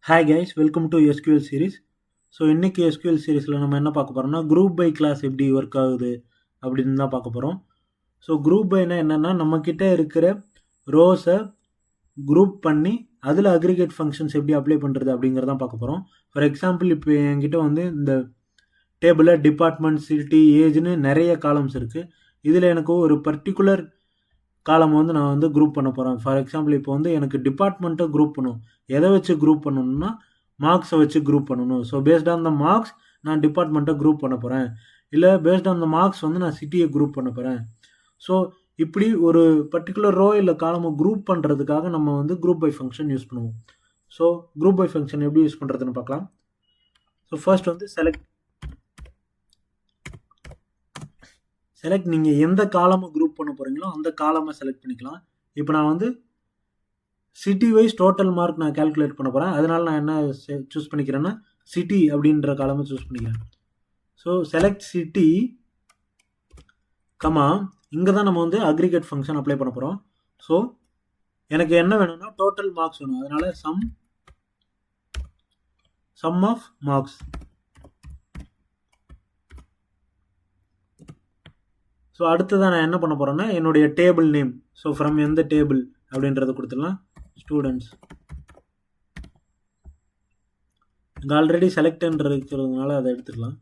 Hi guys, welcome to SQL series. So இன்றைக்கி SQL சீரிஸில் நம்ம என்ன பார்க்க போகிறோம்னா, குரூப் பை கிளாஸ் எப்படி ஒர்க் ஆகுது அப்படின்னு தான் பார்க்க போகிறோம். ஸோ குரூப் பைனா என்னென்னா, நம்மக்கிட்ட இருக்கிற ரோஸை குரூப் பண்ணி அதில் அக்ரிகேட் ஃபங்க்ஷன்ஸ் எப்படி அப்ளை பண்ணுறது அப்படிங்கிறதான் பார்க்க போகிறோம். ஃபார் எக்ஸாம்பிள், இப்போ என்கிட்ட வந்து இந்த டேபிளில் டிபார்ட்மெண்ட், சிட்டி, ஏஜ்னு நிறைய காலம்ஸ் இருக்குது. இதில் எனக்கு ஒரு பர்டிகுலர் காலம் வந்து நான் வந்து குரூப் பண்ண போகிறேன். ஃபார் எக்ஸாம்பிள், இப்போ வந்து எனக்கு டிபார்ட்மெண்ட்டை குரூப் பண்ணணும். எதை வச்சு குரூப் பண்ணணும்னா, மார்க்ஸை வச்சு குரூப் பண்ணணும். So based on the marks நான் டிபார்ட்மெண்ட்டை குரூப் பண்ண போகிறேன். இல்லை பேஸ்ட் ஆன் த மார்க்ஸ் வந்து நான் சிட்டியை குரூப் பண்ண போகிறேன். ஸோ இப்படி ஒரு பர்டிகுலர் ரோ இல்லை காலமை குரூப் பண்ணுறதுக்காக நம்ம வந்து குரூப் பை ஃபங்க்ஷன் யூஸ் பண்ணுவோம். ஸோ குரூப் பை ஃபங்க்ஷன் எப்படி யூஸ் பண்ணுறதுன்னு பார்க்கலாம். ஸோ ஃபர்ஸ்ட் வந்து செலக்ட் நீங்கள் எந்த காலமை குரூப் பண்ண போகிறீங்களோ அந்த காலமை செலக்ட் பண்ணிக்கலாம். இப்போ நான் வந்து சிட்டி வைஸ் டோட்டல் மார்க் நான் கால்குலேட் பண்ண போகிறேன். அதனால நான் என்ன சூஸ் பண்ணிக்கிறேன்னா, சிட்டி அப்படின்ற காலமை சூஸ் பண்ணிக்கிறேன். ஸோ செலக்ட் சிட்டி கமா, இங்கே தான் நம்ம வந்து அக்ரிகேட் ஃபங்க்ஷன் அப்ளை பண்ண போகிறோம். ஸோ எனக்கு என்ன வேணும்னா டோட்டல் மார்க்ஸ் வேணும். அதனால சம் ஆஃப் மார்க்ஸ். ஸோ அடுத்ததான் நான் என்ன பண்ண போகிறேன்னா, என்னுடைய டேபிள் நேம், ஸோ ஃப்ரம் எந்த டேபிள் அப்படின்றத கொடுத்துடலாம். ஸ்டூடெண்ட்ஸ். இங்கே ஆல்ரெடி செலக்ட்ன்ற இருக்கிறதுனால அதை எடுத்துக்கலாம்.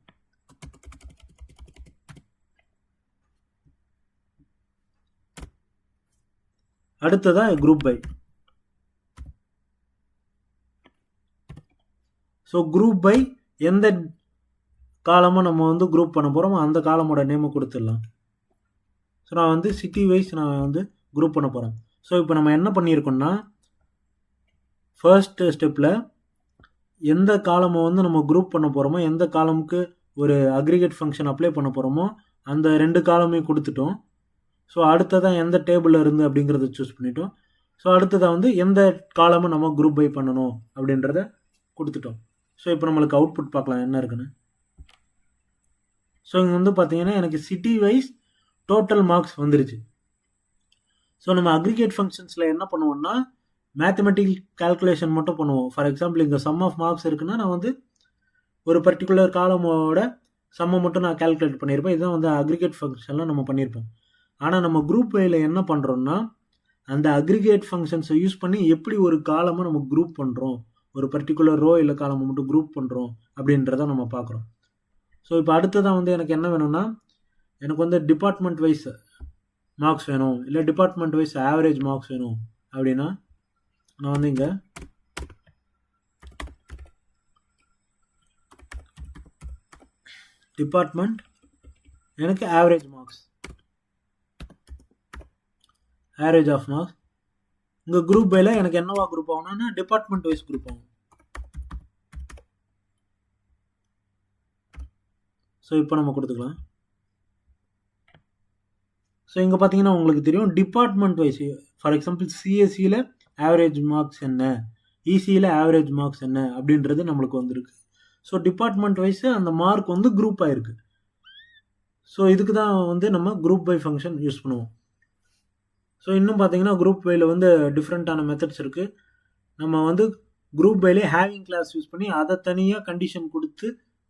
அடுத்ததான் group by. So group by எந்த காலமும் நம்ம வந்து குரூப் பண்ண போகிறோமோ அந்த காலமோட நேமை கொடுத்துடலாம். ஸோ நான் வந்து சிட்டி வைஸ் நான் வந்து குரூப் பண்ண போகிறேன். ஸோ இப்போ நம்ம என்ன பண்ணியிருக்கோம்னா, ஃபர்ஸ்ட் ஸ்டெப்பில் எந்த காலமை வந்து நம்ம குரூப் பண்ண போகிறோமோ, எந்த காலமுக்கு ஒரு அக்ரிகேட் ஃபங்க்ஷன் அப்ளை பண்ண போகிறோமோ அந்த 2 காலமையும் கொடுத்துட்டோம். ஸோ அடுத்ததான் எந்த டேபிளில் இருந்து அப்படிங்கிறத சூஸ் பண்ணிட்டோம். ஸோ அடுத்ததாக வந்து எந்த காலமை நம்ம குரூப் பை பண்ணணும் அப்படின்றத கொடுத்துட்டோம். ஸோ இப்போ நம்மளுக்கு அவுட்புட் பார்க்கலாம் என்ன இருக்குன்னு. ஸோ இங்கே வந்து பார்த்தீங்கன்னா எனக்கு சிட்டி வைஸ் டோட்டல் மார்க்ஸ் வந்துருச்சு. ஸோ நம்ம அக்ரிகேட் ஃபங்க்ஷன்ஸில் என்ன பண்ணுவோம்னா, மேத்தமெட்டிக்கல் கால்குலேஷன் மட்டும் பண்ணுவோம். ஃபார் எக்ஸாம்பிள், இங்கே சம் ஆஃப் மார்க்ஸ் இருக்குன்னா நான் வந்து ஒரு பர்டிகுலர் காலமோட சம்மை மட்டும் நான் கால்குலேட் பண்ணியிருப்பேன். இதுதான் வந்து அக்ரிகேட் ஃபங்க்ஷனில் நம்ம பண்ணியிருப்போம். ஆனால் நம்ம குரூப் வையில் என்ன பண்ணுறோம்னா, அந்த அக்ரிகேட் ஃபங்க்ஷன்ஸை யூஸ் பண்ணி எப்படி ஒரு காலமை நம்ம குரூப் பண்ணுறோம், ஒரு பர்டிகுலர் ரோ இல்லை காலமை மட்டும் குரூப் பண்ணுறோம் அப்படின்றத நம்ம பார்க்குறோம். ஸோ இப்போ அடுத்ததான் வந்து எனக்கு என்ன வேணும்னா, எனக்கு வந்து டிபார்ட்மெண்ட் வைஸ் மார்க்ஸ் வேணும், இல்லை டிபார்ட்மெண்ட் வைஸ் ஆவரேஜ் மார்க்ஸ் வேணும் அப்படின்னா நான் வந்து இங்கே டிபார்ட்மெண்ட் எனக்கு average marks, average of marks. இங்கே குரூப் பையில் எனக்கு என்னவா குரூப் ஆகணும்னா டிபார்ட்மெண்ட் வைஸ் குரூப் ஆகும். ஸோ இப்போ நம்ம கொடுத்துக்கலாம். ஸோ இங்கே பார்த்தீங்கன்னா உங்களுக்கு தெரியும் டிபார்ட்மெண்ட் வைஸ். ஃபார் எக்ஸாம்பிள், சிஎஸ்சியில் ஆவரேஜ் மார்க்ஸ் என்ன, இசியில் ஆவரேஜ் மார்க்ஸ் என்ன அப்படின்றது நம்மளுக்கு வந்திருக்கு. ஸோ டிபார்ட்மெண்ட் வைஸ் அந்த மார்க் வந்து குரூப் ஆகிருக்கு. ஸோ இதுக்கு தான் வந்து நம்ம குரூப் பை ஃபங்க்ஷன் யூஸ் பண்ணுவோம். ஸோ இன்னும் பார்த்தீங்கன்னா குரூப் பையில் வந்து டிஃப்ரெண்ட்டான மெத்தட்ஸ் இருக்குது. நம்ம வந்து குரூப் பைலே ஹேவிங் கிளாஸ் யூஸ் பண்ணி அதை தனியாக கண்டிஷன் கொடுத்து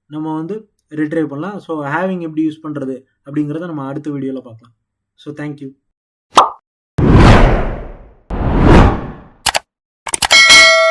நம்ம வந்து ரிட்ரைவ் பண்ணலாம். ஸோ ஹேவிங் எப்படி யூஸ் பண்ணுறது அப்படிங்கிறத நம்ம அடுத்த வீடியோவில் பார்க்கலாம். So thank you.